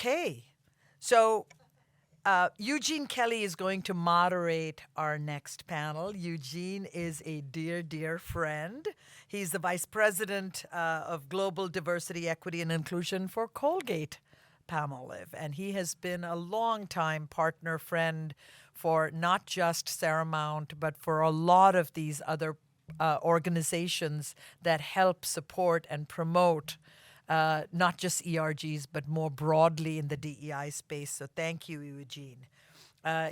Okay. So Eugene Kelly is going to moderate our next panel. Eugene is a dear, dear friend. He's the Vice President of Global Diversity, Equity, and Inclusion for Colgate Palmolive. And he has been a long-time partner friend for not just Saramount, but for a lot of these other organizations that help support and promote not just ERGs, but more broadly in the DEI space. So thank you, Eugene.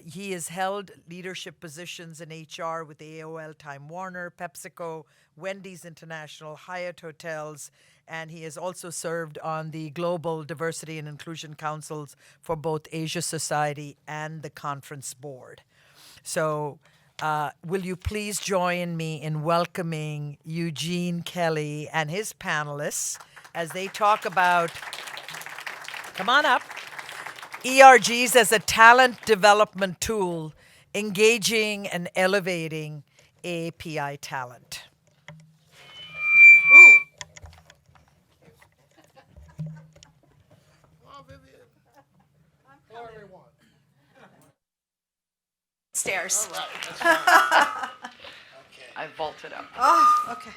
He has held leadership positions in HR with AOL, Time Warner, PepsiCo, Wendy's International, Hyatt Hotels, and he has also served on the Global Diversity and Inclusion Councils for both Asia Society and the Conference Board. So will you please join me in welcoming Eugene Kelly and his panelists as they talk about, come on up, ERGs as a talent development tool, engaging and elevating AAPI talent. Stairs. All right. Okay. I vaulted up. Oh, okay.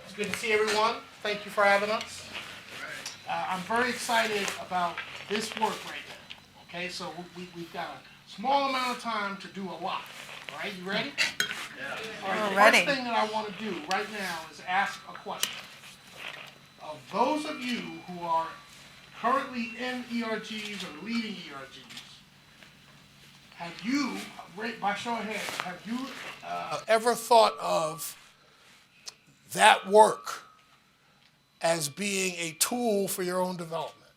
It's good to see everyone. Thank you for having us. I'm very excited about this work right now. Okay, so we've got a small amount of time to do a lot. All right, you ready? Yeah. All right, the ready. first thing that I want to do right now is ask a question. Of those of you who are currently in ERGs or leading ERGs, have you, by show of hands, have you ever thought of that work as being a tool for your own development?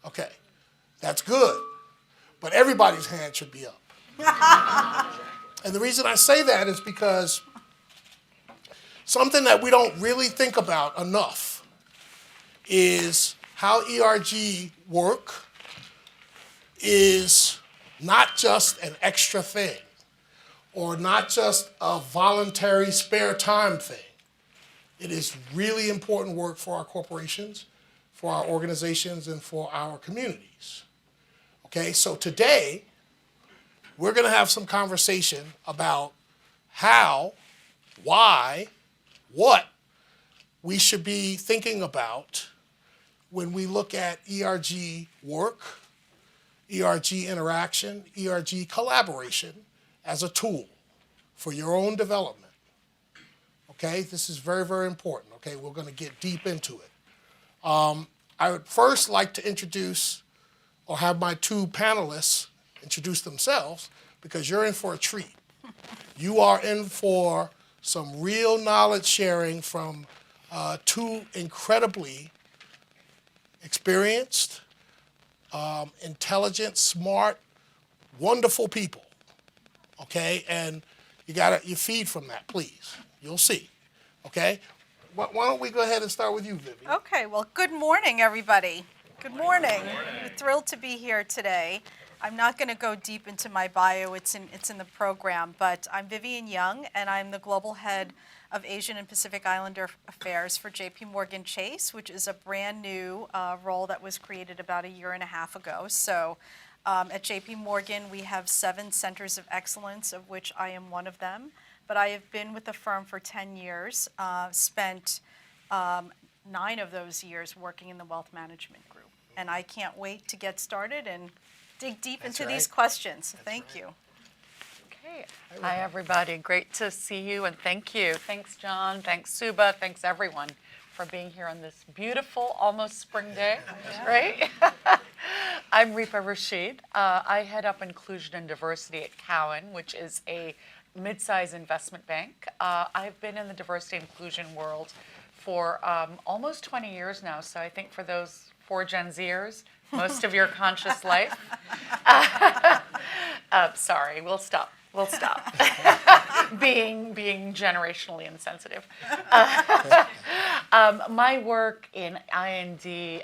Okay, that's good, but everybody's hand should be up. And the reason I say that is because something that we don't really think about enough is how ERG work is not just an extra thing or not just a voluntary spare time thing. It is really important work for our corporations, for our organizations, and for our communities. Okay, so today we're going to have some conversation about how, why, what we should be thinking about when we look at ERG work, ERG interaction, ERG collaboration as a tool for your own development. Okay, this is very, very important. Okay, we're going to get deep into it. I would first like to introduce or have my two panelists introduce themselves because you're in for a treat. You are in for some real knowledge sharing from two incredibly experienced, intelligent, smart, wonderful people. Okay, and you feed from that, please. You'll see. Okay, why don't we go ahead and start with you, Vivian? Okay, well, good morning, everybody. Good morning. We're thrilled to be here today. I'm not going to go deep into my bio. It's in the program, but I'm Vivian Young, and I'm the Global Head of Asian and Pacific Islander Affairs for JP Morgan Chase, which is a brand new role that was created about a year and a half ago. So at JP Morgan, we have 7 centers of excellence, of which I am one of them. But I have been with the firm for 10 years, spent 9 of those years working in the wealth management group. And I can't wait to get started and dig deep into these questions. So thank you. Okay. Hi, everybody. Great to see you, and thank you. Thanks, John. Thanks, Suba. Thanks, everyone, for being here on this beautiful, almost spring day, right? I'm Ripa Rashid. I head up inclusion and diversity at Cowen, which is a mid-size investment bank. I've been in the diversity and inclusion world for almost 20 years now, so I think for those 4 Gen Zers, most of your conscious life. Sorry, we'll stop. We'll stop being generationally insensitive. My work in IND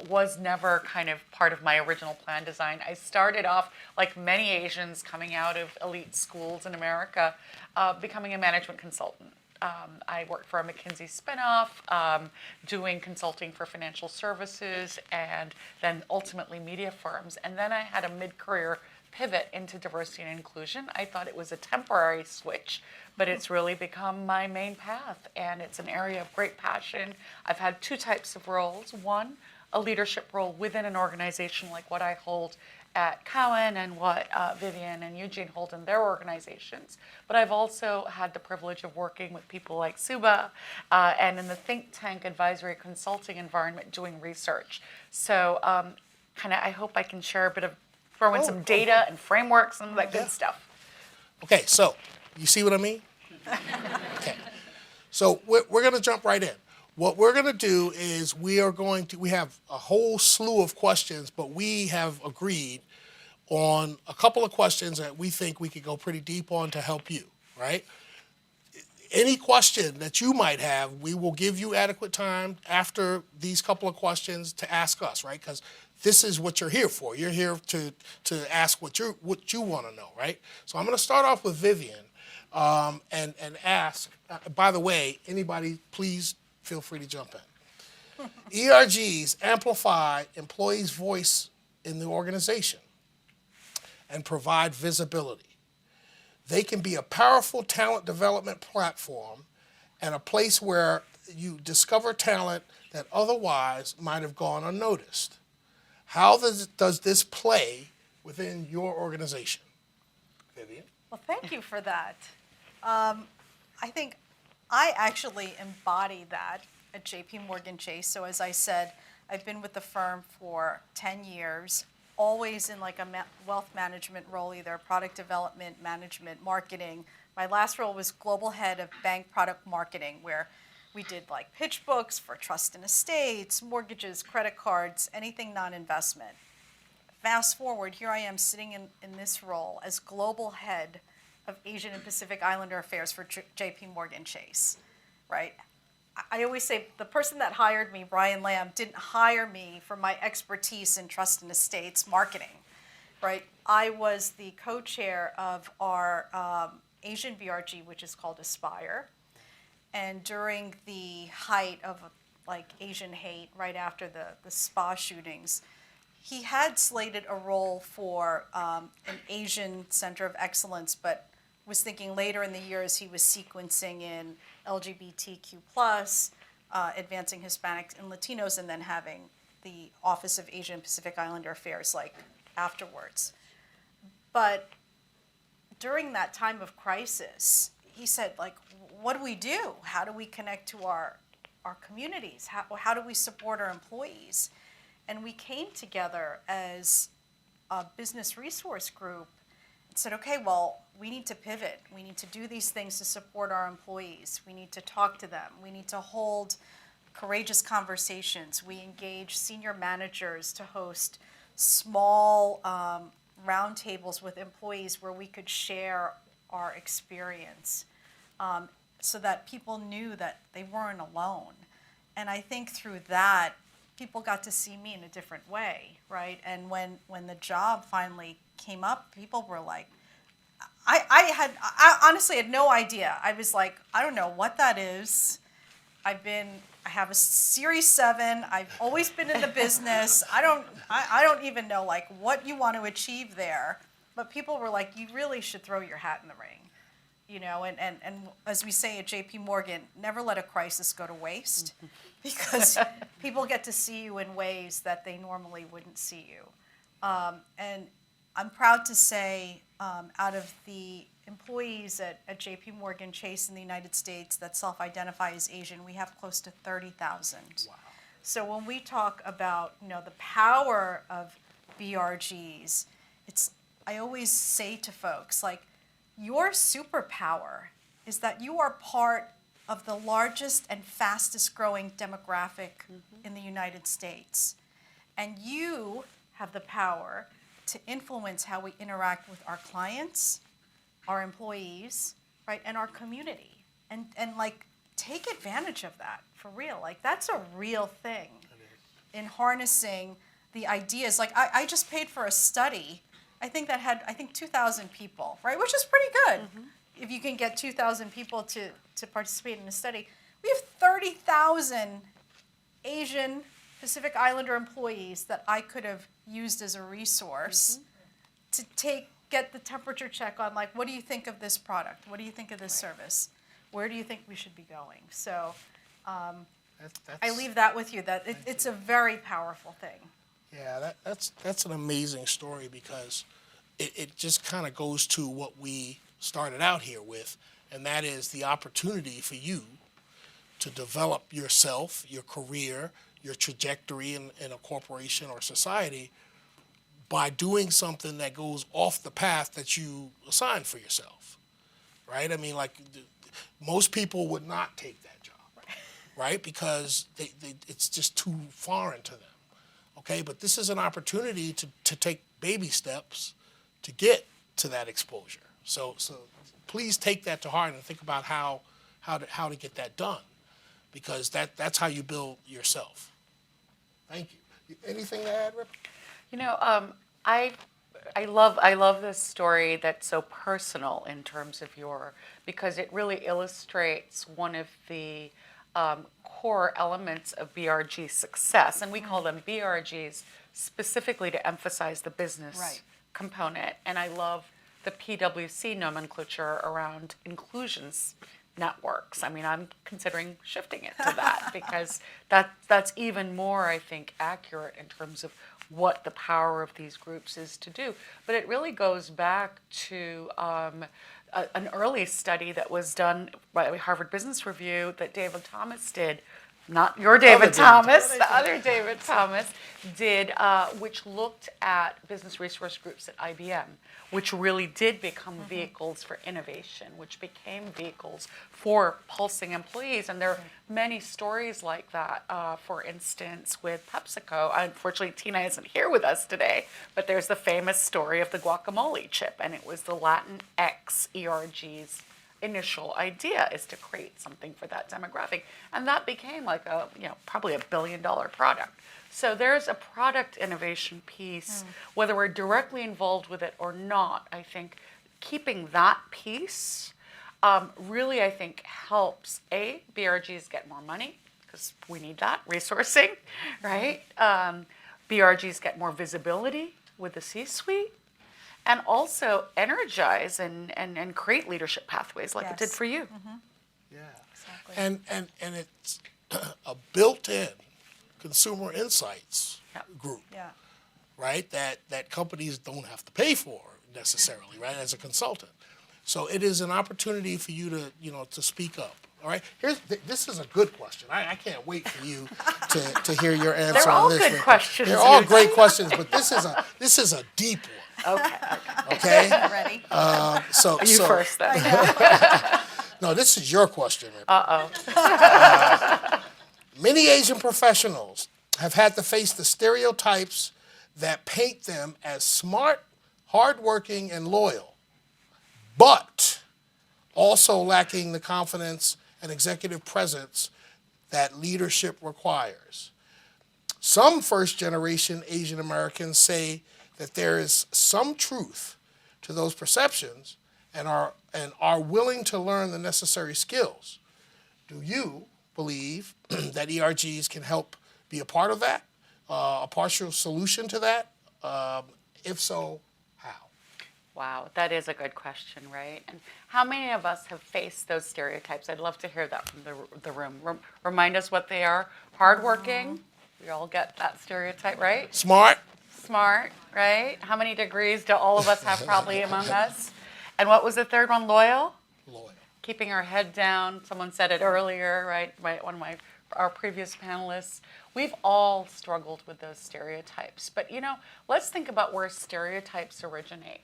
was never kind of part of my original plan design. I started off, like many Asians coming out of elite schools in America, becoming a management consultant. I worked for a McKinsey spinoff, doing consulting for financial services and then ultimately media firms. And then I had a mid-career pivot into diversity and inclusion. I thought it was a temporary switch, but it's really become my main path, and it's an area of great passion. I've had two types of roles. One, a leadership role within an organization like what I hold at Cowen and what Vivian and Eugene hold in their organizations. But I've also had the privilege of working with people like Suba and in the think tank advisory consulting environment doing research. So I hope I can share a bit of, throw in some data and frameworks and that good stuff. Okay, so you see what I mean? Okay, so we're going to jump right in. What we're going to do is we have a whole slew of questions, but we have agreed on a couple of questions that we think we could go pretty deep on to help you, right? Any question that you might have, we will give you adequate time after these couple of questions to ask us, right? Because this is what you're here for. You're here to ask what you want to know, right? So I'm going to start off with Vivian and ask, by the way, anybody, please feel free to jump in. ERGs amplify employees' voice in the organization and provide visibility. They can be a powerful talent development platform and a place where you discover talent that otherwise might have gone unnoticed. How does this play within your organization? Vivian? Well, thank you for that. I think I actually embody that at JP Morgan Chase. So as I said, I've been with the firm for 10 years, always in like a wealth management role, either product development, management, marketing. My last role was global head of bank product marketing, where we did like pitch books for trust and estates, mortgages, credit cards, anything non-investment. Fast forward, here I am sitting in this role as global head of Asian and Pacific Islander affairs for JP Morgan Chase, right? I always say the person that hired me, Brian Lamb, didn't hire me for my expertise in trust and estates marketing, right? I was the co-chair of our Asian BRG, which is called Aspire. And during the height of like Asian hate, right after the spa shootings, he had slated a role for an Asian Center of Excellence, but was thinking later in the year as he was sequencing in LGBTQ+, advancing Hispanics and Latinos, and then having the Office of Asian and Pacific Islander Affairs like afterwards. But during that time of crisis, he said, like, what do we do? How do we connect to our communities? How do we support our employees? And we came together as a business resource group and said, okay, well, we need to pivot. We need to do these things to support our employees. We need to talk to them. We need to hold courageous conversations. We engage senior managers to host small roundtables with employees where we could share our experience so that people knew that they weren't alone. And I think through that, people got to see me in a different way, right? And when the job finally came up, people were like, I honestly had no idea. I was like, I don't know what that is. I have a Series 7. I've always been in the business. I don't even know like what you want to achieve there. But people were like, you really should throw your hat in the ring. You know, and as we say at JP Morgan, never let a crisis go to waste because people get to see you in ways that they normally wouldn't see you. And I'm proud to say out of the employees at JP Morgan Chase in the United States that self-identify as Asian, we have close to 30,000. Wow. So when we talk about, you know, the power of BRGs, I always say to folks, like, your superpower is that you are part of the largest and fastest growing demographic in the United States. And you have the power to influence how we interact with our clients, our employees, right, and our community. And like, take advantage of that, for real. Like, that's a real thing in harnessing the ideas. Like, I just paid for a study, I think that had 2,000 people, right, which is pretty good. if you can get 2,000 people to participate in a study, we have 30,000 Asian Pacific Islander employees that I could have used as a resource to get the temperature check on, like, what do you think of this product? What do you think of this service? Where do you think we should be going? So I leave that with you, that it's a very powerful thing. Yeah, that's an amazing story, because it just kind of goes to what we started out here with, and that is the opportunity for you to develop yourself, your career, your trajectory in a corporation or society by doing something that goes off the path that you assigned for yourself, right? I mean, like, most people would not take that job, right? Because it's just too foreign to them, okay? But this is an opportunity to take baby steps to get to that exposure. So please take that to heart and think about how to get that done, because that's how you build yourself. Thank you. Anything to add, Rip? You know, I love this story that's so personal in terms of because it really illustrates one of the core elements of BRG success, and we call them BRGs specifically to emphasize the business component. And I love the PwC nomenclature around inclusions networks. I mean, I'm considering shifting it to that because that's even more, I think, accurate in terms of what the power of these groups is to do. But it really goes back to an early study that was done by Harvard Business Review that David Thomas did. Not your David Thomas, the other David Thomas did, which looked at business resource groups at IBM, which really did become vehicles for innovation, which became vehicles for pulsing employees. And there are many stories like that, for instance, with PepsiCo. Unfortunately, Tina isn't here with us today, but there's the famous story of the guacamole chip, and it was the Latinx ERGs initial idea is to create something for that demographic, and that became like probably $1 billion product. So there's a product innovation piece, whether we're directly involved with it or not. I think keeping that piece really, I think, helps BRGs get more money, because we need that resourcing, right? BRGs get more visibility with the C-suite, and also energize and create leadership pathways like it did for you. Yeah. Exactly. And it's a built-in consumer insights group, right? That companies don't have to pay for necessarily, right? As a consultant. So it is an opportunity for you to speak up. All right. This is a good question. I can't wait for you to hear your answer They're all on this. good questions. They're all great questions, but this is a deep one. Okay. Ready? You first then. No, this is your question. Uh-oh. Many Asian professionals have had to face the stereotypes that paint them as smart, hardworking, and loyal, but also lacking the confidence and executive presence that leadership requires. Some first-generation Asian Americans say that there is some truth to those perceptions and are willing to learn the necessary skills. Do you believe that ERGs can help be a part of that, a partial solution to that? If so, how? Wow, that is a good question, right? And how many of us have faced those stereotypes? I'd love to hear that from the room. Remind us what they are. Hardworking, we all get that stereotype, right? Smart, right? How many degrees do all of us have probably among us? And what was the third one? Loyal? loyal. Keeping our head down. Someone said it earlier, right? One of our previous panelists. We've all struggled with those stereotypes. But let's think about where stereotypes originate.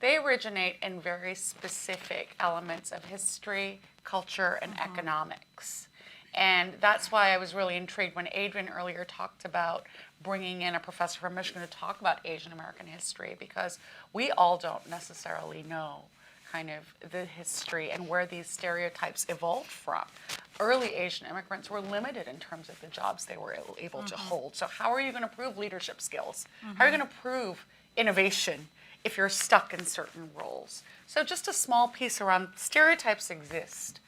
They originate in very specific elements of history, culture, and economics. And that's why I was really intrigued when Adrian earlier talked about bringing in a professor from Michigan to talk about Asian American history, because we all don't necessarily know kind of the history and where these stereotypes evolved from. Early Asian immigrants were limited in terms of the jobs they were able to hold. So how are you going to prove leadership skills? How are you going to prove innovation if you're stuck in certain roles. So just a small piece around stereotypes exist,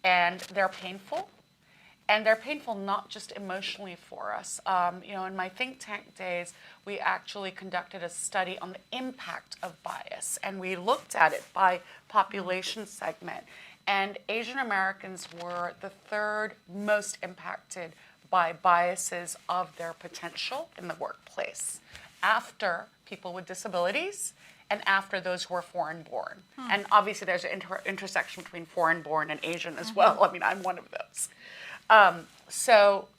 and they're painful. And they're painful not just emotionally for us. In my think tank days, we actually conducted a study on the impact of bias, and we looked at it by population segment. And Asian Americans were the third most impacted by biases of their potential in the workplace, after people with disabilities and after those who are foreign-born. And obviously there's an intersection between foreign-born and Asian as well. I mean, I'm one of those. So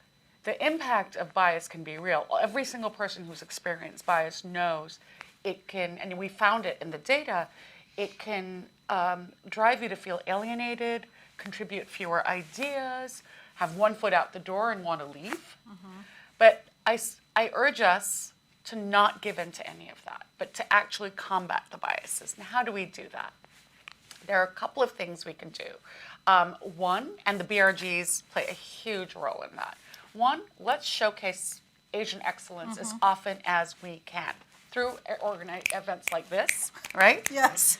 the impact of bias can be real. Every single person who's experienced bias knows it can, and we found it in the data, it can drive you to feel alienated, contribute fewer ideas, have one foot out the door and want to leave. But I urge us to not give in to any of that, but to actually combat the biases. Now, how do we do that? There are a couple of things we can do. One, and the BRGs play a huge role in that. One, let's showcase Asian excellence as often as we can through organized events like this, right? Yes.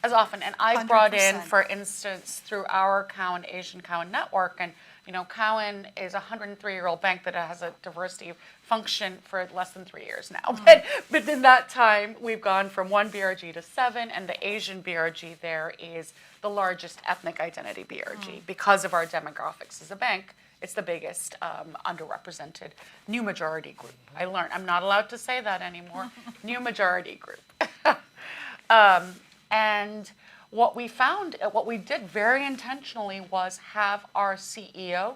As often. And I brought in, 100%. for instance, through our Cowen Asian Cowen network, and Cowen is a 103-year-old bank that has a diversity function for less than 3 years now. But in that time, we've gone from 1 BRG to 7, and the Asian BRG there is the largest ethnic identity BRG. Because of our demographics as a bank, it's the biggest underrepresented new majority group. I learned I'm not allowed to say that anymore. New majority group. And what we found, what we did very intentionally was have our CEO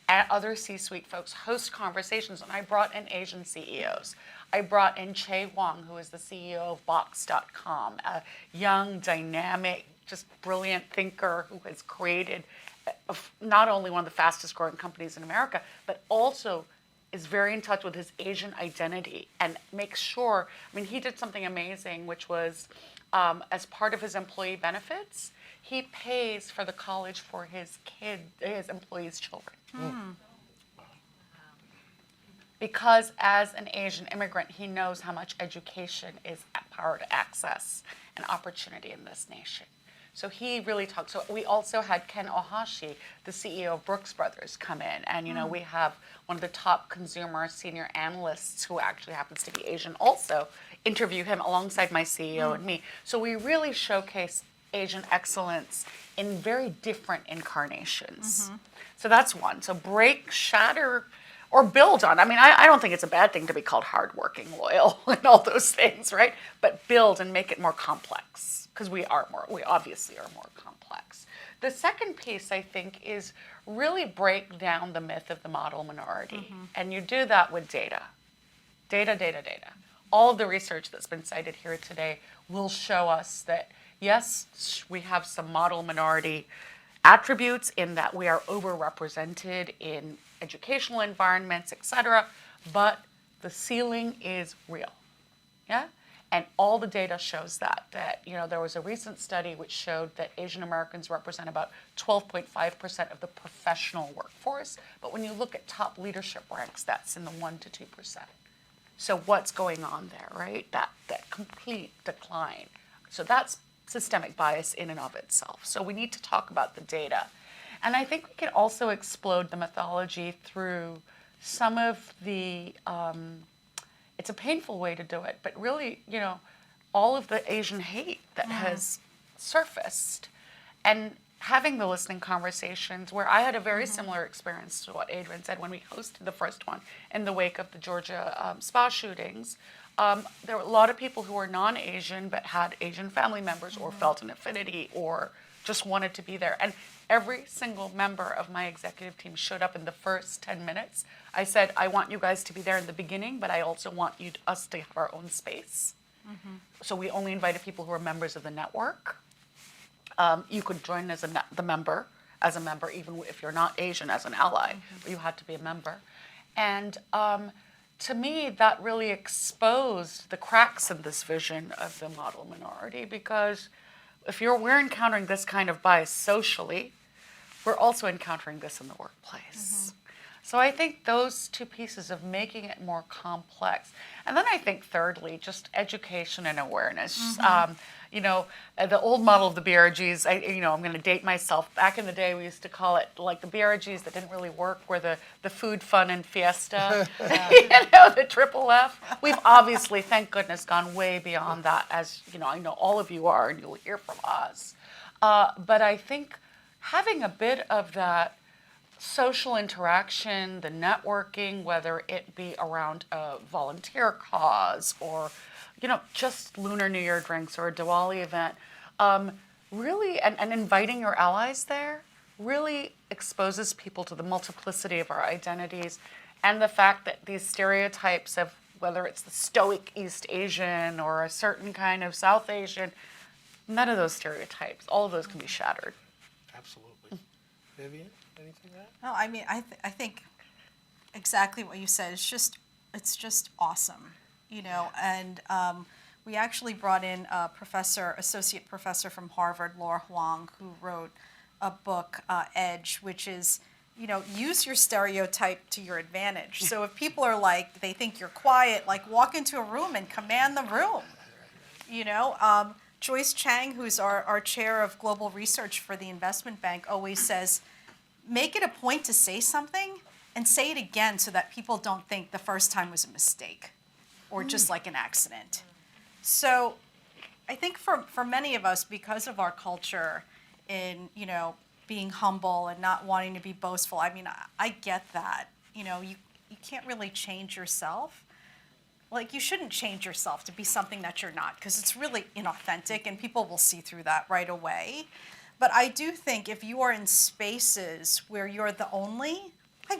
and other C-suite folks host conversations, and I brought in Asian CEOs. I brought in Che Wang, who is the CEO of Box.com, a young, dynamic, just brilliant thinker who has created not only one of the fastest growing companies in America, but also is very in touch with his Asian identity and makes sure, he did something amazing, which was as part of his employee benefits, he pays for the college for his employees' children. Because as an Asian immigrant, he knows how much education is power to access and opportunity in this nation. So he really talked. So we also had Ken Ohashi, the CEO of Brooks Brothers, come in. And, we have one of the top consumer senior analysts who actually happens to be Asian also interview him alongside my CEO and me. So we really showcase Asian excellence in very different incarnations. So that's one. So break, shatter, or build on. I don't think it's a bad thing to be called hardworking, loyal, and all those things, right? But build and make it more complex, because we obviously are more complex. The second piece, I think, is really break down the myth of the model minority. And you do that with data. Data. All of the research that's been cited here today will show us that, yes, we have some model minority attributes in that we are overrepresented in educational environments, et cetera, but the ceiling is real, yeah? And all the data shows that there was a recent study which showed that Asian Americans represent about 12.5% of the professional workforce, but when you look at top leadership ranks, that's in the 1% to 2%. So what's going on there, right? That complete decline. So that's systemic bias in and of itself. So we need to talk about the data. And I think we can also explode the mythology through some of the, it's a painful way to do it, but really, all of the Asian hate that has surfaced. And having the listening conversations where I had a very similar experience to what Adrian said when we hosted the first one in the wake of the Georgia spa shootings. There were a lot of people who were non-Asian but had Asian family members or felt an affinity or just wanted to be there. And every single member of my executive team showed up in the first 10 minutes. I said, I want you guys to be there in the beginning, but I also want us to have our own space. So we only invited people who were members of the network. You could join as a member, even if you're not Asian, as an ally, but you had to be a member. And to me, that really exposed the cracks in this vision of the model minority, because if we're encountering this kind of bias socially, we're also encountering this in the workplace. So I think those two pieces of making it more complex. And then I think thirdly, just education and awareness. The old model of the BRGs, I'm going to date myself. Back in the day, we used to call it like the BRGs that didn't really work were the food, fun, and fiesta, the triple F. We've obviously, thank goodness, gone way beyond that, as I know all of you are, and you'll hear from us. But I think having a bit of that social interaction, the networking, whether it be around a volunteer cause or, just Lunar New Year drinks or a Diwali event, really, and inviting your allies there really exposes people to the multiplicity of our identities and the fact that these stereotypes of whether it's the stoic East Asian or a certain kind of South Asian, none of those stereotypes, all of those can be shattered. Absolutely. Vivian, anything to add? No, I mean, I think exactly what you said. It's just awesome, and we actually brought in a associate professor from Harvard, Laura Huang, who wrote a book, Edge, which is, use your stereotype to your advantage. So if people are they think you're quiet, walk into a room and command the room, Joyce Chang, who's our chair of global research for the investment bank, always says, make it a point to say something and say it again so that people don't think the first time was a mistake or just like an accident. So I think for many of us, because of our culture in, being humble and not wanting to be boastful, I mean, I get that. You can't really change yourself. You shouldn't change yourself to be something that you're not, because it's really inauthentic and people will see through that right away. But I do think if you are in spaces where you're the only,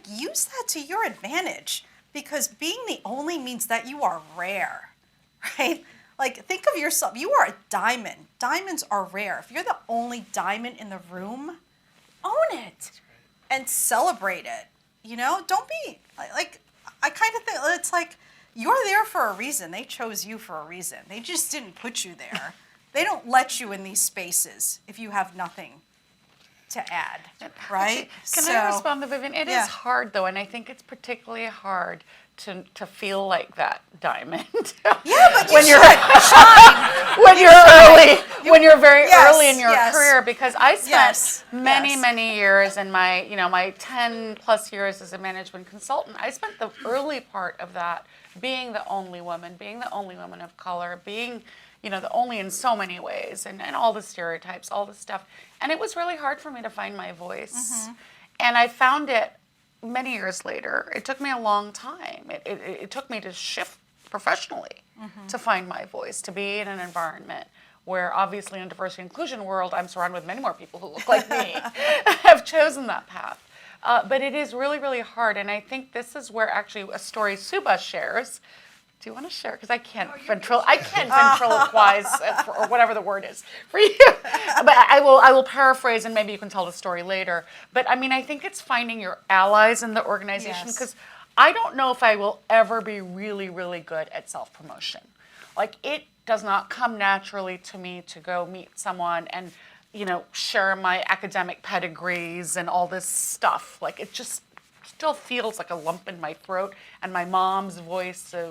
use that to your advantage, because being the only means that you are rare, right? Think of yourself, you are a diamond. Diamonds are rare. If you're the only diamond in the room, own it and celebrate it. Don't be, I kind of think it's you're there for a reason. They chose you for a reason. They just didn't put you there. They don't let you in these spaces if you have nothing to add, right? Can I respond to Vivian? It is hard, though, and I think it's particularly hard to feel like that diamond. Yeah, but when you're when you're very early in your career, because I spent many years in my my 10+ years as a management consultant. I spent the early part of that being the only woman of color, being the only in so many ways, and all the stereotypes, all the stuff. And it was really hard for me to find my voice. Mm-hmm. And I found it many years later. It took me a long time. It took me to shift professionally to find my voice, to be in an environment where obviously in a diversity and inclusion world, I'm surrounded with many more people who look like me, have chosen that path. But it is really, really hard. And I think this is where actually a story Suba shares. Do you want to share? Because I can't ventriloquize or whatever the word is for you. But I will paraphrase, and maybe you can tell the story later. But I mean, I think it's finding your allies in the organization, because I don't know if I will ever be really, really good at self-promotion. It does not come naturally to me to go meet someone and share my academic pedigrees and all this stuff. It just still feels like a lump in my throat, and my mom's voice of,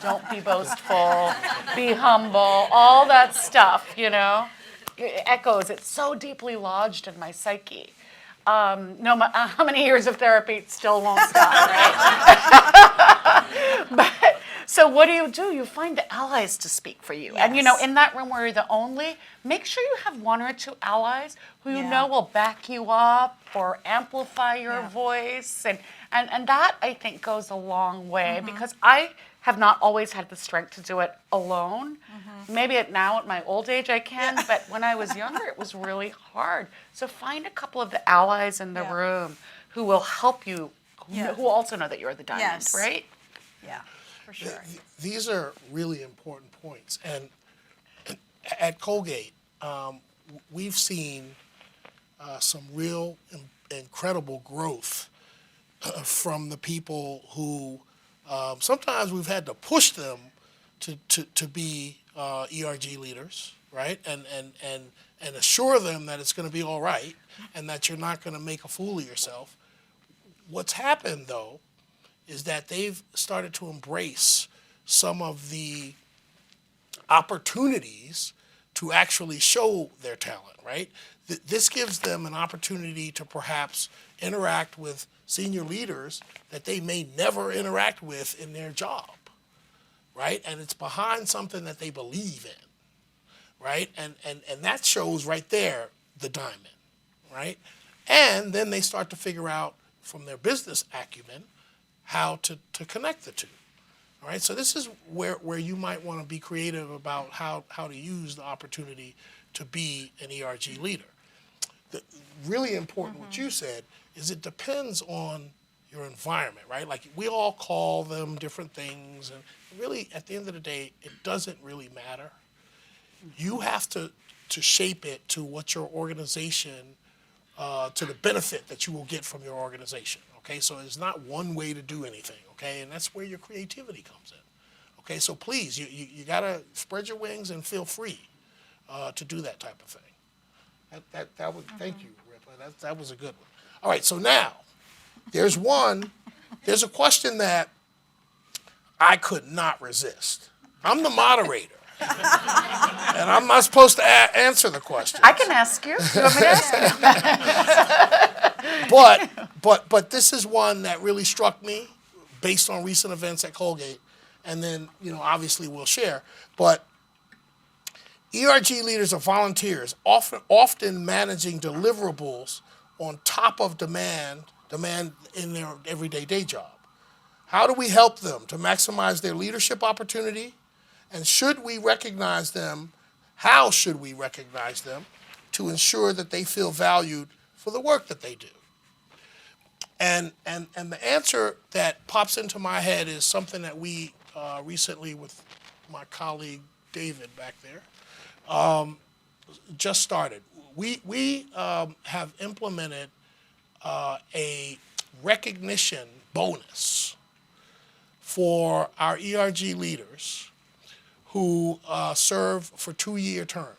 don't be boastful, be humble, all that stuff, it echoes. It's so deeply lodged in my psyche. No, how many years of therapy, it still won't stop, right? But so what do? You find the allies to speak for you. And, in that room where you're the only, make sure you have one or two allies who will back you up or amplify your voice. And that, I think, goes a long way, because I have not always had the strength to do it alone. Maybe now at my old age I can, but when I was younger it was really hard. So find a couple of the allies in the room who will help you, who also know that you're the diamond, right? Yeah, for sure. These are really important points. And at Colgate, we've seen some real incredible growth from the people who sometimes we've had to push them to be ERG leaders, right? And assure them that it's going to be all right and that you're not going to make a fool of yourself. what's happened, though, is that they've started to embrace some of the opportunities to actually show their talent, right? This gives them an opportunity to perhaps interact with senior leaders that they may never interact with in their job, right? And it's behind something that they believe in, right? And that shows right there the diamond, right? And then they start to figure out from their business acumen how to connect the two. All right, so this is where you might want to be creative about how to use the opportunity to be an ERG leader. The really important what you said is it depends on your environment, right? Like we all call them different things, and really at the end of the day, it doesn't really matter. You have to shape it to what your organization, to the benefit that you will get from your organization. Okay, so it's not one way to do anything, okay? And that's where your creativity comes in. Okay, so please, you gotta spread your wings and feel free to do that type of thing. That was, thank you, Ripa, that was a good one. All right, so now, there's a question that I could not resist. I'm the moderator. And I'm not supposed to answer the question. I can ask you. You want me to ask you? But this is one that really struck me based on recent events at Colgate, and then obviously we'll share. But ERG leaders are volunteers, often managing deliverables on top of demand in their everyday day job. How do we help them to maximize their leadership opportunity? And should we recognize them? How should we recognize them to ensure that they feel valued for the work that they do? And the answer that pops into my head is something that we recently, with my colleague David back there, just started. We have implemented a recognition bonus for our ERG leaders who serve for 2-year terms.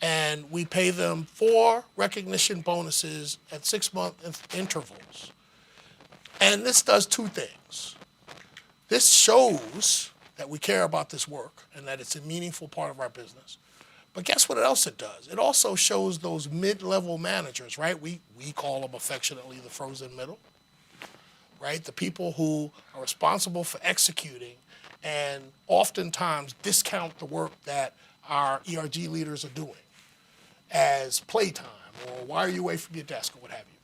And we pay them 4 recognition bonuses at 6-month intervals. And this does 2 things. This shows that we care about this work and that it's a meaningful part of our business. But guess what else it does? It also shows those mid-level managers, right? We call them affectionately the frozen middle, right? The people who are responsible for executing and oftentimes discount the work that our ERG leaders are doing as playtime or why are you away from your desk or what have you.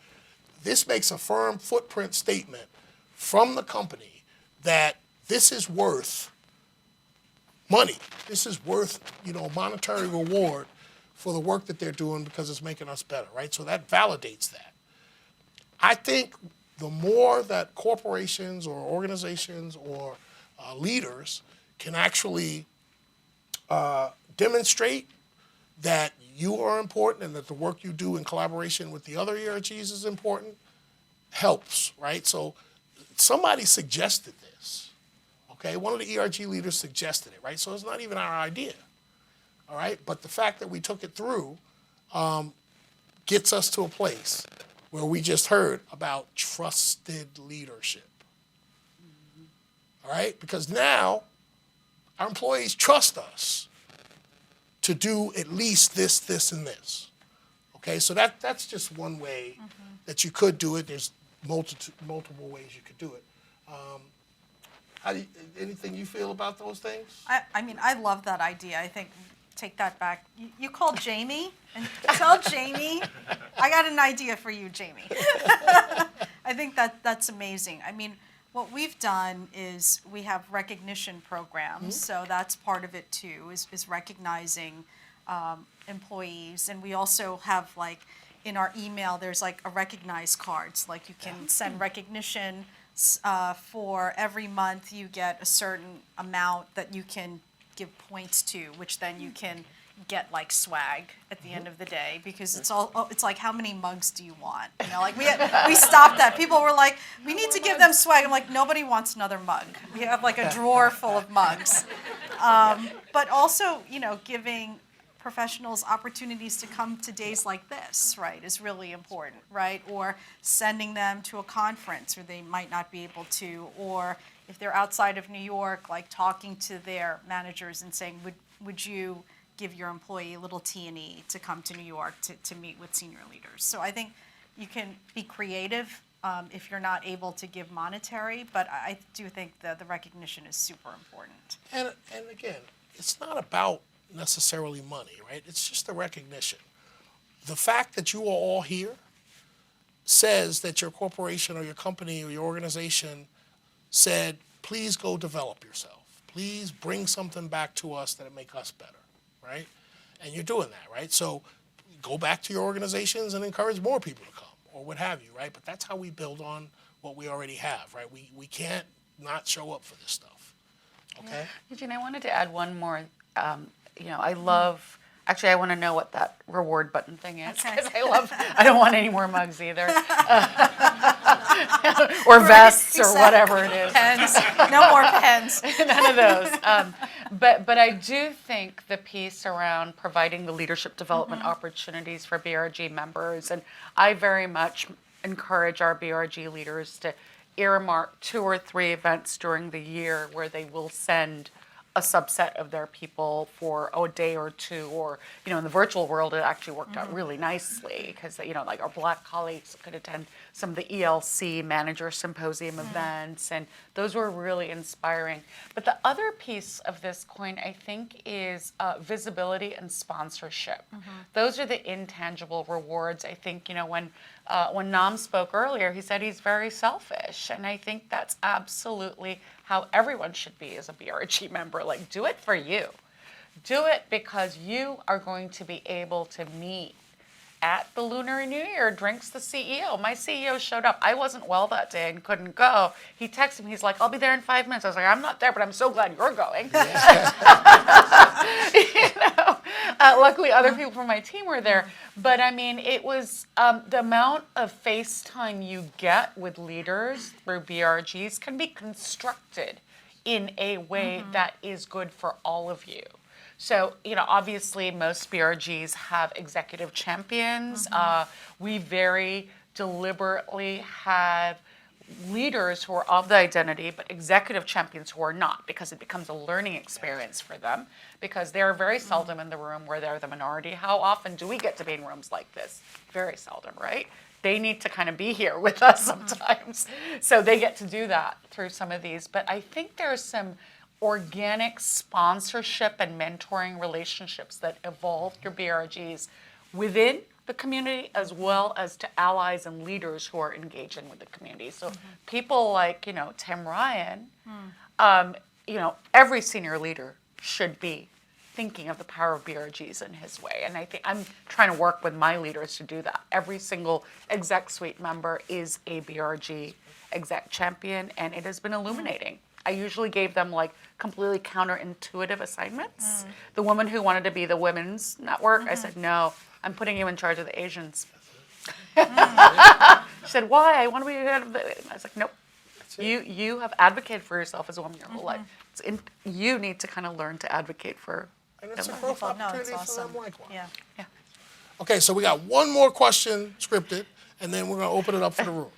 This makes a firm footprint statement from the company that this is worth money. This is worth, monetary reward for the work that they're doing because it's making us better, right? So that validates that. I think the more that corporations or organizations or leaders can actually demonstrate that you are important and that the work you do in collaboration with the other ERGs is important, helps, right? So somebody suggested this, okay? One of the ERG leaders suggested it, right? So it's not even our idea, all right? But the fact that we took it through gets us to a place where we just heard about trusted leadership. All right? Because now our employees trust us to do at least this, this, and this. Okay? So that's just one way that you could do it. There's multiple ways you could do it. Anything you feel about those things? I mean, I love that idea. I think, take that back. You call Jamie and tell Jamie, I got an idea for you, Jamie. I think that's amazing. I mean, what we've done is we have recognition programs, so that's part of it too, is recognizing employees. And we also have, like, in our email, there's like a recognize cards. Like, you can send recognition for every month you get a certain amount that you can give points to, which then you can get like swag at the end of the day, because it's like, how many mugs do you want? Like we stopped that. People were like, we need to give them swag. I'm like, nobody wants another mug. We have like a drawer full of mugs. But also, giving professionals opportunities to come to days like this, right, is really important, right? Or sending them to a conference where they might not be able to, or if they're outside of New York, like talking to their managers and saying, would you give your employee a little T&E to come to New York to meet with senior leaders? So I think you can be creative if you're not able to give monetary, but I do think the recognition is super important. And again, it's not about necessarily money, right? It's just the recognition. The fact that you are all here says that your corporation or your company or your organization said, please go develop yourself. Please bring something back to us that'll make us better, right? And you're doing that, right? So go back to your organizations and encourage more people to come or what have you, right? But that's how we build on what we already have, right? We can't not show up for this stuff, okay? Eugene, I wanted to add one more. I love. Actually, I want to know what that reward button thing is because I don't want any more mugs either, or vests or whatever it is. Pens, no more pens. None of those. But I do think the piece around providing the leadership development opportunities for BRG members, and I very much encourage our BRG leaders to earmark 2 or 3 events during the year where they will send a subset of their people for a day or 2, or in the virtual world it actually worked out really nicely because like our Black colleagues could attend some of the ELC manager symposium events, and those were really inspiring. But the other piece of this coin, I think, is visibility and sponsorship. Those are the intangible rewards. I think when Nam spoke earlier, he said he's very selfish, and I think that's absolutely how everyone should be as a BRG member. Like, do it for you. Do it because you are going to be able to meet at the Lunar New Year drinks the CEO. My CEO showed up. I wasn't well that day and couldn't go. He texted me. He's like, I'll be there in 5 minutes. I was like, I'm not there, but I'm so glad you're going. Luckily, other people from my team were there. But I mean, it was the amount of FaceTime you get with leaders through BRGs can be constructed in a way that is good for all of you. So, obviously most BRGs have executive champions. We very deliberately have leaders who are of the identity, but executive champions who are not, because it becomes a learning experience for them, because they're very seldom in the room where they're the minority. How often do we get to be in rooms like this? Very seldom, right? They need to kind of be here with us sometimes. So they get to do that through some of these. But I think there's some organic sponsorship and mentoring relationships that evolve through BRGs within the community, as well as to allies and leaders who are engaging with the community. So people like, Tim Ryan, every senior leader should be thinking of the power of BRGs in his way. And I think I'm trying to work with my leaders to do that. Every single exec suite member is a BRG exec champion, and it has been illuminating. I usually gave them like completely counterintuitive assignments. The woman who wanted to be the women's network, I said, no, I'm putting you in charge of the Asians. She said, why? I want to be head of the... I was like, nope. You have advocated for yourself as a woman your whole life. You need to kind of learn to advocate for... And it's a growth opportunity for them likewise. Yeah. Okay, so we got one more question scripted, and then we're going to open it up for the room.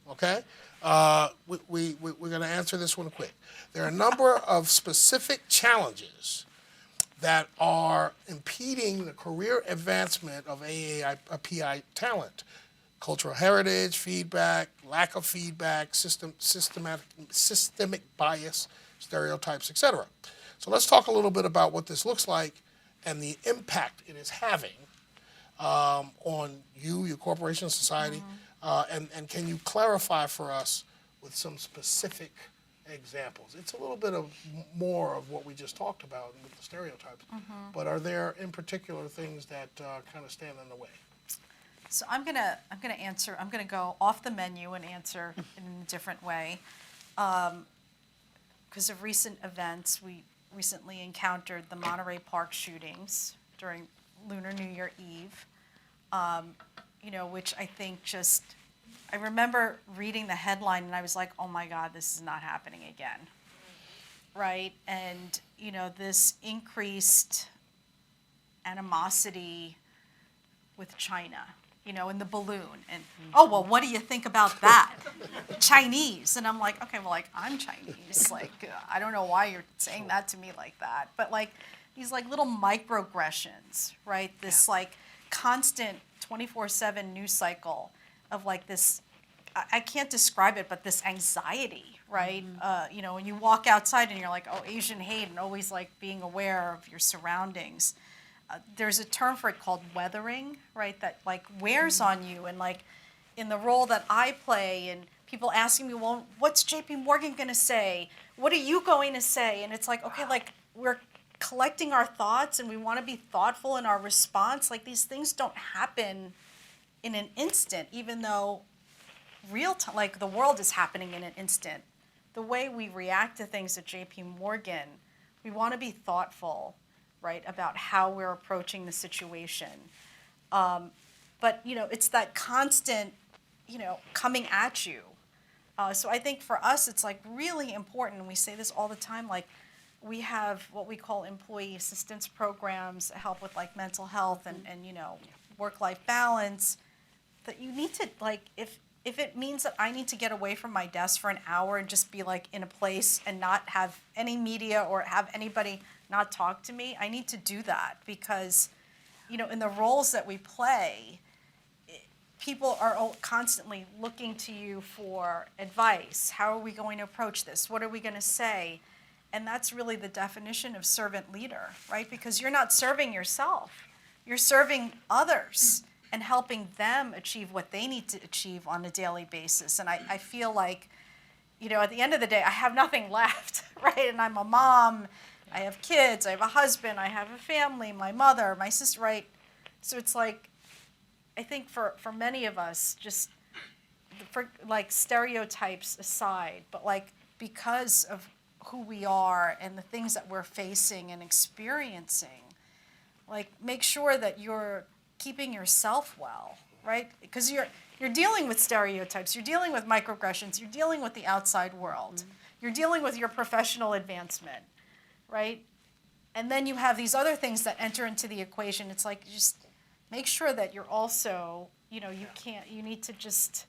Okay? We're going to answer this one quick. There are a number of specific challenges that are impeding the career advancement of AAPI talent. Cultural heritage, feedback, lack of feedback, systemic bias, stereotypes, etc. So let's talk a little bit about what this looks like and the impact it is having on you, your corporation, society, and can you clarify for us with some specific examples? It's a little bit of more of what we just talked about with the stereotypes, but are there in particular things that kind of stand in the way? So I'm gonna answer. I'm gonna go off the menu and answer in a different way. Because of recent events, we recently encountered the Monterey Park shootings during Lunar New Year Eve. Which I think just, I remember reading the headline and I was like, oh my God, this is not happening again, right? And, this increased animosity with China, you know, in the balloon. And, oh, well, what do you think about that? Chinese. And I'm like, okay, well, like, I'm Chinese. Like, I don't know why you're saying that to me like that. But, like, these, like, little microaggressions, right? This, like, constant 24/7 news cycle of, like, this, I can't describe it, but this anxiety, right? You know, when you walk outside and you're like, oh, Asian hate, and always, like, being aware of your surroundings. There's a term for it called weathering, right? That like wears on you, and like in the role that I play, and people asking me, well, what's JP Morgan going to say? What are you going to say? And it's like, okay, like we're collecting our thoughts, and we want to be thoughtful in our response. Like these things don't happen in an instant, even though real time, like the world is happening in an instant. The way we react to things at JP Morgan, we want to be thoughtful, right, about how we're approaching the situation. But, you know, it's that constant, you know, coming at you. So I think for us, it's like really important, and we say this all the time, like we have what we call employee assistance programs that help with like mental health and you know, work-life balance, that you need to like, if it means that I need to get away from my desk for an hour and just be like in a place and not have any media or have anybody not talk to me, I need to do that because, you know, in the roles that we play, people are constantly looking to you for advice. How are we going to approach this? What are we going to say? And that's really the definition of servant leader, right? Because you're not serving yourself. You're serving others and helping them achieve what they need to achieve on a daily basis. And I feel like, you know, at the end of the day, I have nothing left, right? And I'm a mom. I have kids, I have a husband, I have a family, my mother, my sister, right? So it's like, I think for many of us, just for like stereotypes aside, but like because of who we are and the things that we're facing and experiencing, like make sure that you're keeping yourself well, right? Because you're dealing with stereotypes, you're dealing with microaggressions, you're dealing with the outside world, you're dealing with your professional advancement. Right? And then you have these other things that enter into the equation. It's like just make sure that you're also, you know, you need to just,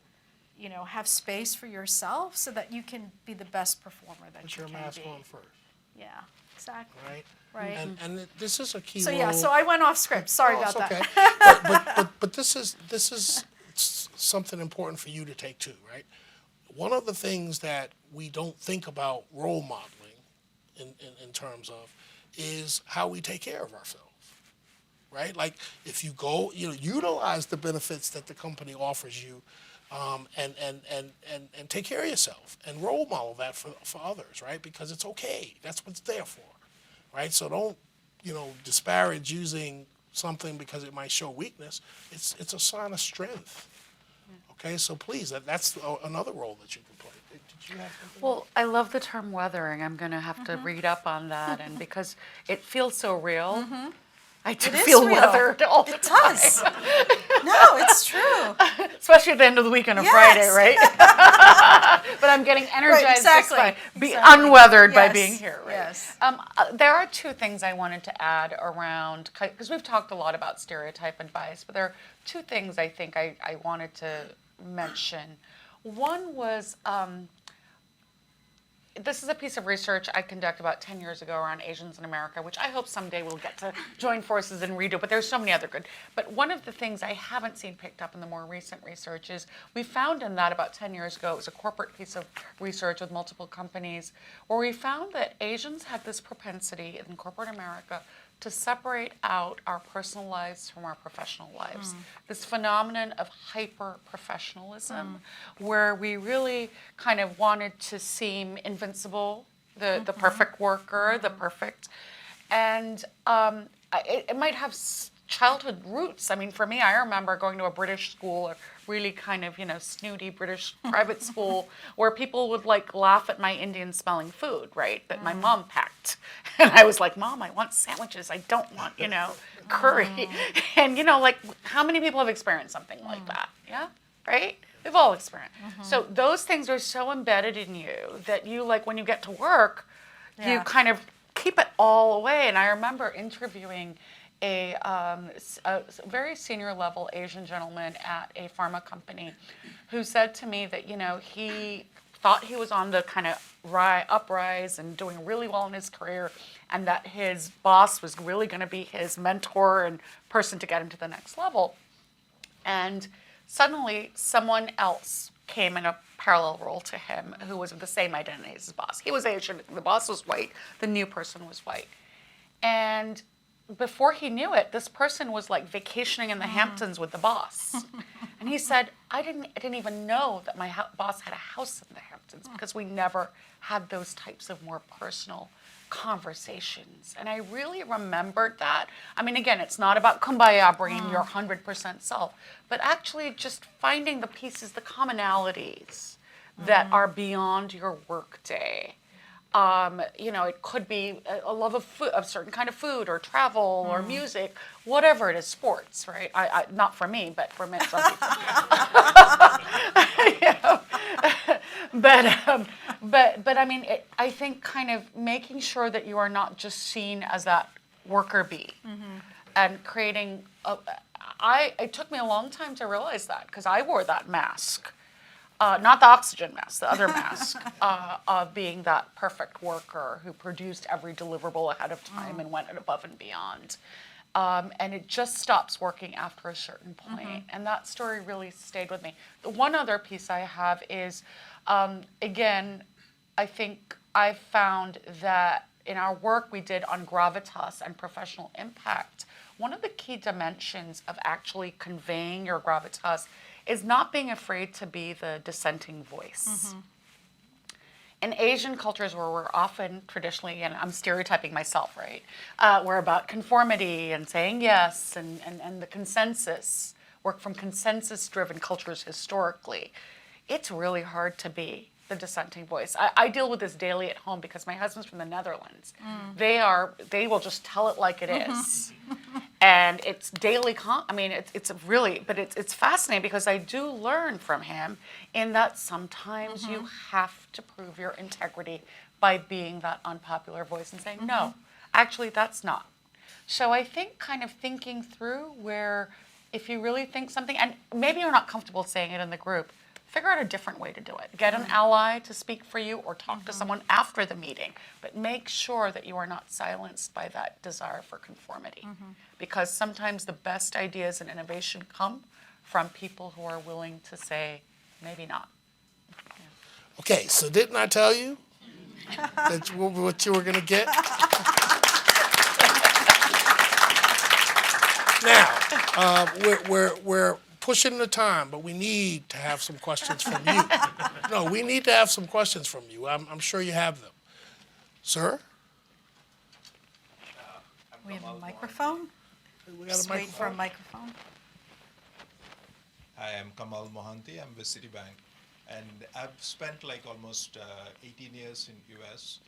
you know, have space for yourself so that you can be the best performer that Put you your can mask be. on first. Yeah, exactly. Right? Right. And this is a key So role. yeah, so I went off script. Sorry No, about it's that. okay. but this is something important for you to take too, right? One of the things that we don't think about role modeling in terms of is how we take care of ourselves, right? Like if you go, you know, utilize the benefits that the company offers you, and take care of yourself and role model that for others, right? Because it's okay. That's what it's there for, right? So don't, you know, disparage using something because it might show weakness. It's a sign of strength. Okay, so please, that's another role that you can play. Did you have something? Well, I love the term weathering. I'm going to have to read up on that, and because it feels so real, I do It is feel real. weathered all the It time. does. No, it's true. Especially at the end of the week on a Yes. Friday, right? But I'm getting energized exactly. just by being Exactly. unweathered by Yes. being here, right? Yes. There are two things I wanted to add around, because we've talked a lot about stereotype and bias, but there are two things I think I wanted to mention. One was, this is a piece of research I conducted about 10 years ago around Asians in America, which I hope someday we'll get to join forces and redo, but there's so many other good. But one of the things I haven't seen picked up in the more recent research is we found in that about 10 years ago, it was a corporate piece of research with multiple companies, where we found that Asians had this propensity in corporate America to separate out our personal lives from our professional lives. This phenomenon of hyper-professionalism, where we really kind of wanted to seem invincible, the perfect worker, the perfect, and it might have childhood roots. I mean, for me, I remember going to a British school, a really kind of, you know, snooty British private school, where people would like laugh at my Indian smelling food, right, that my mom packed. And I was like, Mom, I want sandwiches. I don't want, you know, curry. And, you know, like, how many people have experienced something like that? Yeah, right? We've all experienced. So those things are so embedded in you that you, like, when you get to work, you Yeah. kind of keep it all away. And I remember interviewing a very senior level Asian gentleman at a pharma company who said to me that, he thought he was on the kind of uprise and doing really well in his career, and that his boss was really going to be his mentor and person to get him to the next level. And suddenly someone else came in a parallel role to him who was of the same identity as his boss. He was Asian, the boss was white, the new person was white. And before he knew it, this person was like vacationing in the Hamptons with the boss. And he said, I didn't even know that my boss had a house in the Hamptons because we never had those types of more personal conversations. And I really remembered that. I mean, again, it's not about kumbaya, bringing your 100% self, but actually just finding the pieces, the commonalities that are beyond your workday. It could be a love of food, of certain kind of food, or travel, or music, whatever it is, sports, right? I not for me, but for many some people. But I mean, I think kind of making sure that you are not just seen as that worker bee, and creating. It took me a long time to realize that because I wore that mask. Not the oxygen mask, the other mask, of being that perfect worker who produced every deliverable ahead of time and went above and beyond. And it just stops working after a certain point. And that story really stayed with me. The one other piece I have is, again, I think I found that in our work we did on gravitas and professional impact, one of the key dimensions of actually conveying your gravitas is not being afraid to be the dissenting voice. In Asian cultures where we're often traditionally, and I'm stereotyping myself, right? We're about conformity and saying yes and the consensus, work from consensus-driven cultures historically. It's really hard to be the dissenting voice. I deal with this daily at home because my husband's from the Netherlands. They will just tell it like it is. And it's daily, it's fascinating because I do learn from him in that sometimes you have to prove your integrity by being that unpopular voice and saying, no, actually that's not. So I think kind of thinking through where if you really think something, and maybe you're not comfortable saying it in the group, figure out a different way to do it. Get an ally to speak for you or talk to someone after the meeting, but make sure that you are not silenced by that desire for conformity. Because sometimes the best ideas and innovation come from people who are willing to say, maybe not. Okay, so didn't I tell you that's what you were going to get? Now, we're pushing the time, but we need to have some questions from you. No, we need to have some questions from you. I'm sure you have them. Sir? We have a microphone. We got a Just wait for a microphone? microphone. Hi, I'm Kamal Mohanty. I'm with Citibank. And I've spent like almost 18 years in US.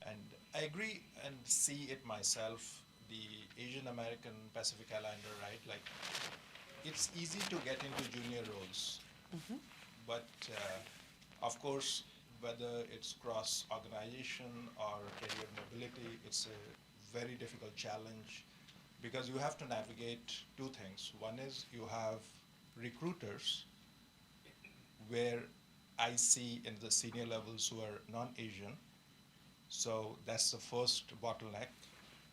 And I agree and see it myself, the Asian American Pacific Islander, right? Like, it's easy to get into junior roles. But of course, whether it's cross organization or career mobility, it's a very difficult challenge because you have to navigate two things. One is you have recruiters where I see in the senior levels who are non-Asian. So that's the first bottleneck.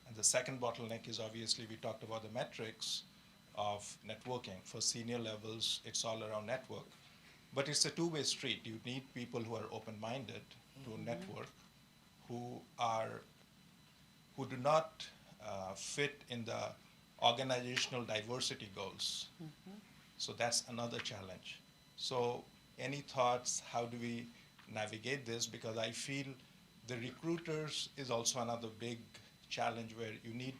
And the second bottleneck is obviously we talked about the metrics of networking. For senior levels, it's all around network. But it's a two-way street. You need people who are open-minded to network, who do not fit in the organizational diversity goals. So that's another challenge. So any thoughts, how do we navigate this? Because I feel the recruiters is also another big challenge where you need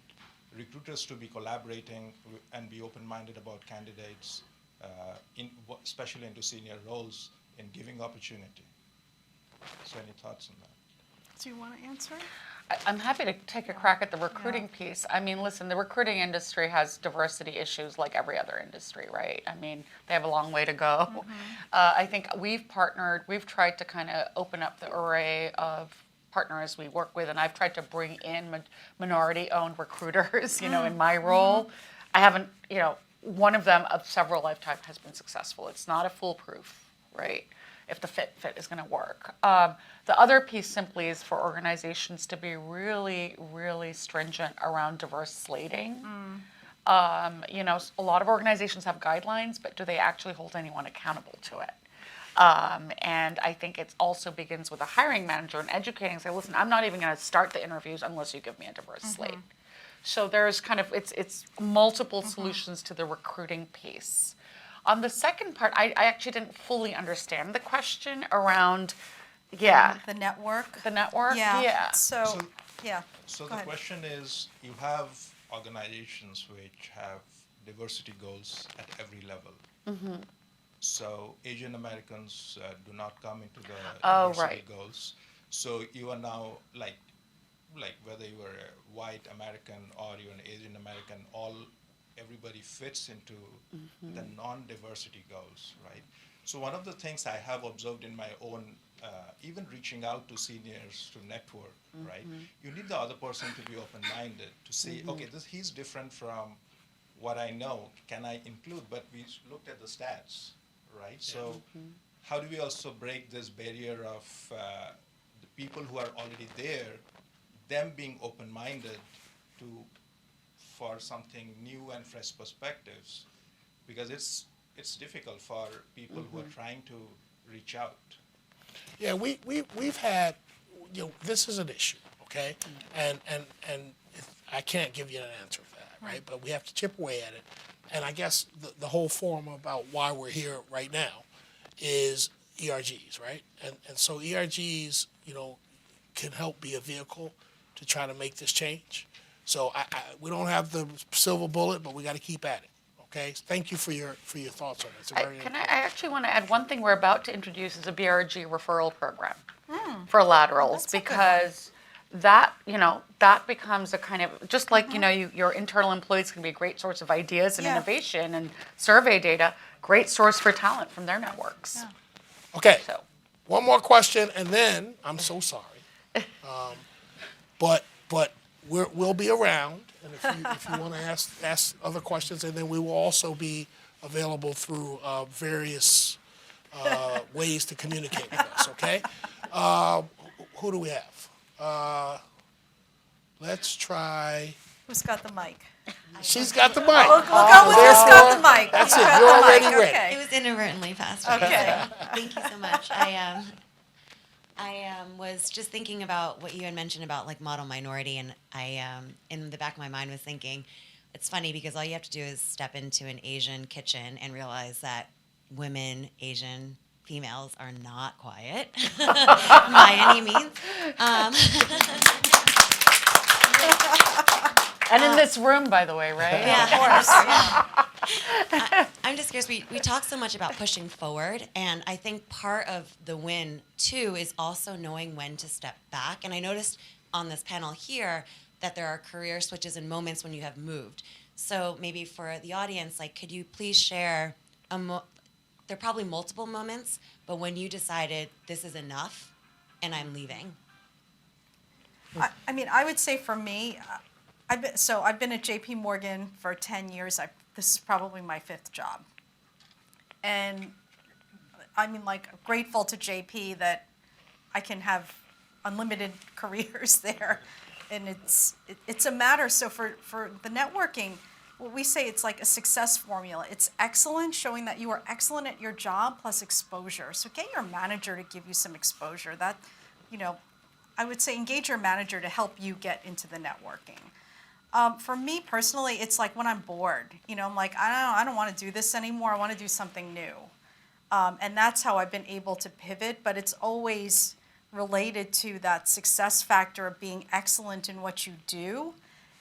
recruiters to be collaborating and be open-minded about candidates, especially into senior roles, in giving opportunity. So any thoughts on that? Do you want to answer? I'm happy to take a crack at the recruiting piece. I mean, listen, the recruiting industry has diversity issues like every other industry, right? I mean, they have a long way to go. I think we've tried to kind of open up the array of partners we work with, and I've tried to bring in minority-owned recruiters, in my role. I haven't, one of them of several I've tried has been successful. It's not a foolproof, right? If the fit is going to work. The other piece simply is for organizations to be really, really stringent around diverse slating. A lot of organizations have guidelines, but do they actually hold anyone accountable to it? And I think it also begins with a hiring manager and educating, say, listen, I'm not even going to start the interviews unless you give me a diverse slate. So there's kind of, it's multiple solutions to the recruiting piece. On the second part, I actually didn't fully understand the question around, The network. the network. Yeah. So, So- yeah. So Go the ahead. question is, you have organizations which have diversity goals at every level. So Asian Americans do not come into the Oh, diversity right. goals. So you are now like whether you are a white American or you're an Asian American, everybody fits into the non-diversity goals, right? So one of the things I have observed in my own, even reaching out to seniors to network, right? You need the other person to be open-minded to say, okay, he's different from what I know. Can I include? But we looked at the stats, right? So how do we also break this barrier of the people who are already there, them being open-minded for something new and fresh perspectives, because it's difficult for people who are trying to reach out. Yeah, we've had, this is an issue, okay? And I can't give you an answer for that, right? But we have to chip away at it. And I guess the whole forum about why we're here right now is ERGs, right? And so ERGs, can help be a vehicle to try to make this change. So we don't have the silver bullet, but we got to keep at it. Okay. Thank you for your thoughts on it. It's a very I actually want to add one thing we're about to introduce is a BRG referral program for laterals, that's a good because that becomes a kind of, just like your internal employees can be a great source of ideas and Yeah. innovation and survey data, great source for talent from their networks. Yeah. Okay. So One more question, and then I'm so sorry. But we'll be around, and if you want to ask other questions, and then we will also be available through various ways to communicate with us. Okay. Who do we have? Let's try. Who's got the mic? She's got the mic. We'll go with who's got the mic. That's Who's it. got You're the already mic? ready. Okay. It was inadvertently fast. Okay. Thank you so much. I was just thinking about what you had mentioned about like model minority, and I in the back of my mind was thinking, it's funny because all you have to do is step into an Asian kitchen and realize that women, Asian females are not quiet by any means. and in this room, by the way, right? Yeah, of course. I'm just curious. We talk so much about pushing forward, and I think part of the win too is also knowing when to step back. And I noticed on this panel here that there are career switches and moments when you have moved. So maybe for the audience, like, could you please share there are probably multiple moments, but when you decided this is enough and I'm leaving. I mean, I would say for me, I've been at J.P. Morgan for 10 years. This is probably my 5th job. And I mean, like, grateful to JP that I can have unlimited careers there. And it's a matter, so for the networking, what we say, it's like a success formula. It's excellence, showing that you are excellent at your job, plus exposure. So get your manager to give you some exposure. That, I would say engage your manager to help you get into the networking. For me personally, it's like when I'm bored, I'm like, I don't want to do this anymore. I want to do something new. And that's how I've been able to pivot, but it's always related to that success factor of being excellent in what you do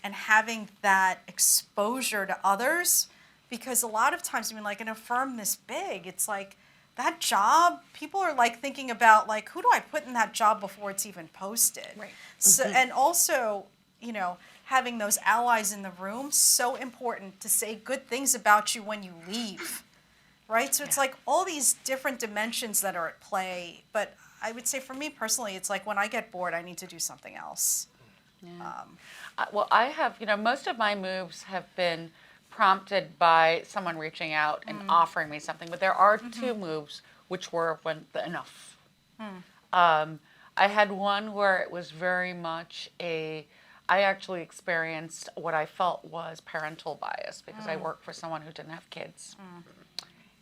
and having that exposure to others. Because a lot of times, I mean, like in a firm this big, it's like that job, people are like thinking about like, who do I put in that job before it's even posted? Right. So, and also, having those allies in the room, so important to say good things about you when you leave, right? So it's like all these different dimensions that are at play, but I would say for me personally, it's like when I get bored, I need to do something else. Well, I have, most of my moves have been prompted by someone reaching out and offering me something, but there are two moves which were enough. I had one where it was very much I actually experienced what I felt was parental bias because I worked for someone who didn't have kids.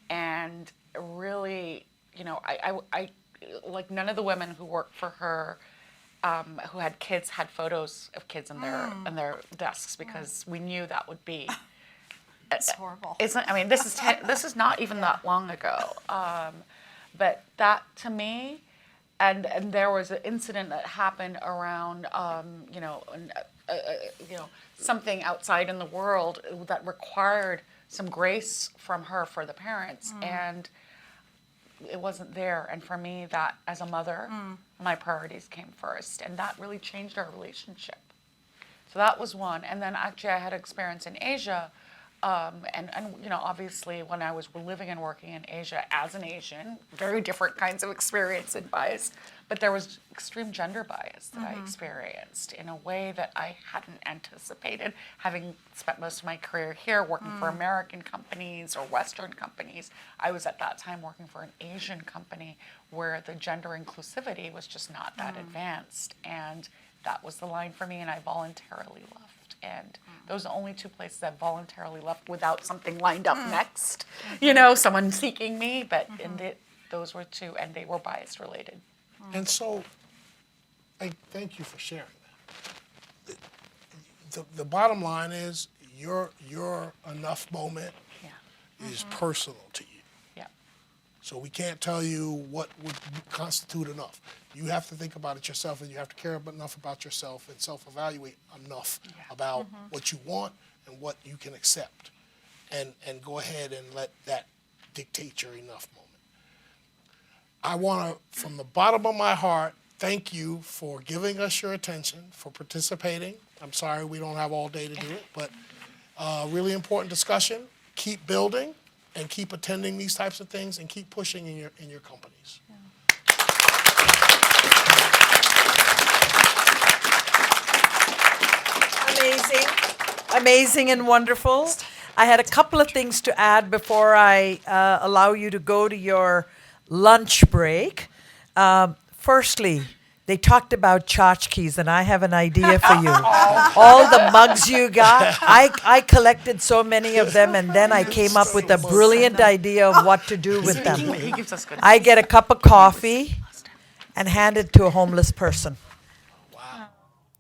And really, I like none of the women who worked for her who had kids had photos of kids in their desks because we knew that would be. It's horrible. This is not even that long ago, but that to me, and there was an incident that happened around something outside in the world that required some grace from her for the parents, and it wasn't there. And for me, that as a mother, my priorities came first, and that really changed our relationship. So that was one. And then actually I had experience in Asia, and obviously when I was living and working in Asia as an Asian, very different kinds of experience and bias, but there was extreme gender bias that I experienced in a way that I hadn't anticipated, having spent most of my career here working for American companies or Western companies. I was at that time working for an Asian company where the gender inclusivity was just not that advanced, and that was the line for me, and I voluntarily left. And those are the only two places I voluntarily left without something lined up next, someone seeking me, but those were two, and they were bias related. And so, I thank you for sharing that. The bottom line is your enough moment is personal to you. Yeah. So we can't tell you what would constitute enough. You have to think about it yourself, and you have to care enough about yourself and self-evaluate enough about what you want and what you can accept, and go ahead and let that dictate your enough moment. I want to, from the bottom of my heart, thank you for giving us your attention, for participating. I'm sorry we don't have all day to do it, but really important discussion. Keep building and keep attending these types of things and keep pushing in your companies. Amazing and wonderful. I had a couple of things to add before I allow you to go to your lunch break. Firstly, they talked about tchotchkes, and I have an idea for you. All the mugs you got, I collected so many of them, and then I came up with a brilliant idea of what to do with them. He gives us good. I get a cup of coffee and hand it to a homeless person.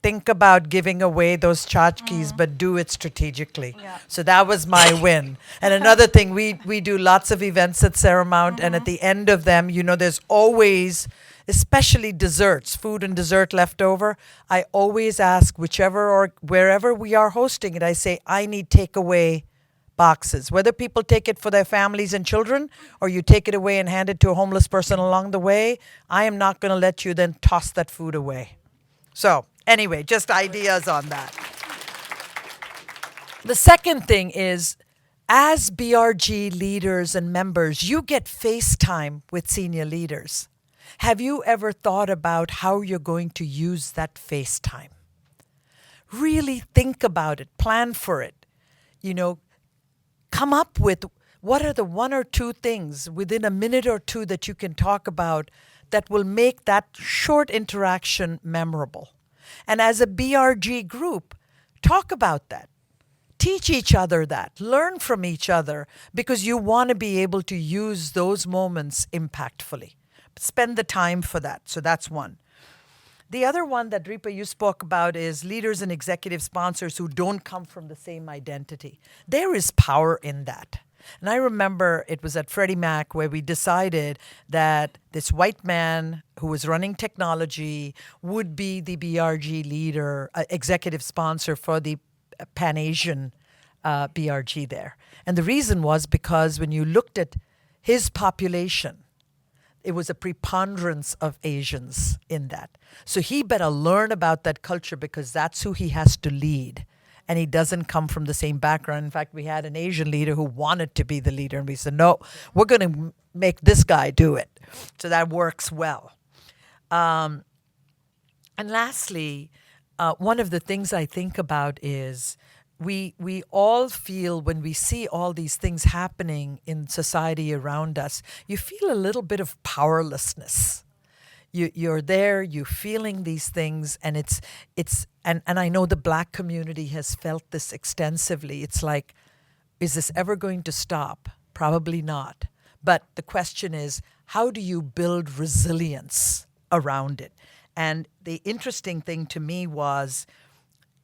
Think about giving away those tchotchkes, but do it strategically. So that was my win. And another thing, we do lots of events at Saramount, and at the end of them, there's always, especially desserts, food and dessert left over. I always ask whichever or wherever we are hosting it, I say, I need takeaway boxes. Whether people take it for their families and children, or you take it away and hand it to a homeless person along the way, I am not going to let you then toss that food away. So, anyway, just ideas on that. The second thing is, as BRG leaders and members, you get FaceTime with senior leaders. Have you ever thought about how you're going to use that FaceTime? Really think about it, plan for it. Come up with what are the one or two things within a minute or two that you can talk about that will make that short interaction memorable. And as a BRG group, talk about that. Teach each other that. Learn from each other, because you want to be able to use those moments impactfully. Spend the time for that. So that's one. The other one that Ripa, you spoke about is leaders and executive sponsors who don't come from the same identity. There is power in that. And I remember it was at Freddie Mac where we decided that this white man who was running technology would be the BRG leader, executive sponsor for the Pan-Asian BRG there. And the reason was because when you looked at his population, it was a preponderance of Asians in that. So he better learn about that culture, because that's who he has to lead. And he doesn't come from the same background. In fact, we had an Asian leader who wanted to be the leader, and we said, no, we're going to make this guy do it. So that works well. And lastly, one of the things I think about is we all feel when we see all these things happening in society around us, you feel a little bit of powerlessness. You're there, you're feeling these things, and and I know the Black community has felt this extensively. It's like, is this ever going to stop? Probably not. But the question is, how do you build resilience around it? And the interesting thing to me was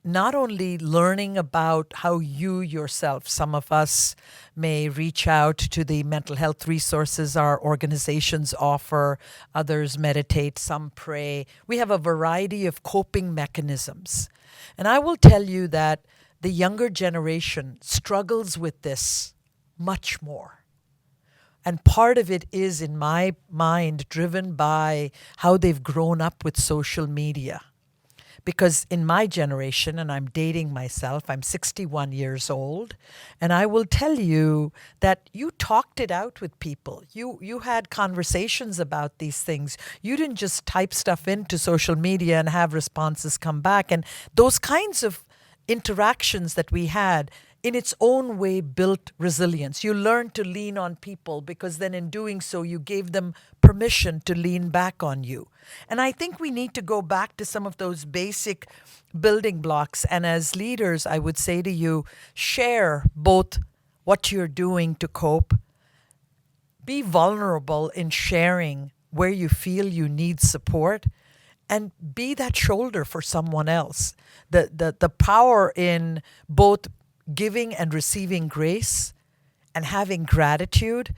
not only learning about how you yourself, some of us may reach out to the mental health resources our organizations offer, others meditate, some pray. We have a variety of coping mechanisms. And I will tell you that the younger generation struggles with this much more. And part of it is, in my mind, driven by how they've grown up with social media. Because in my generation, and I'm dating myself, I'm 61 years old, and I will tell you that you talked it out with people. You had conversations about these things. You didn't just type stuff into social media and have responses come back. And those kinds of interactions that we had in its own way built resilience. You learned to lean on people because then in doing so you gave them permission to lean back on you. And I think we need to go back to some of those basic building blocks. And as leaders, I would say to you, share both what you're doing to cope, be vulnerable in sharing where you feel you need support, and be that shoulder for someone else. The power in both giving and receiving grace and having gratitude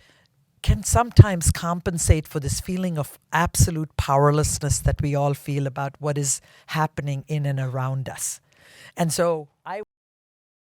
can sometimes compensate for this feeling of absolute powerlessness that we all feel about what is happening in and around us. And so I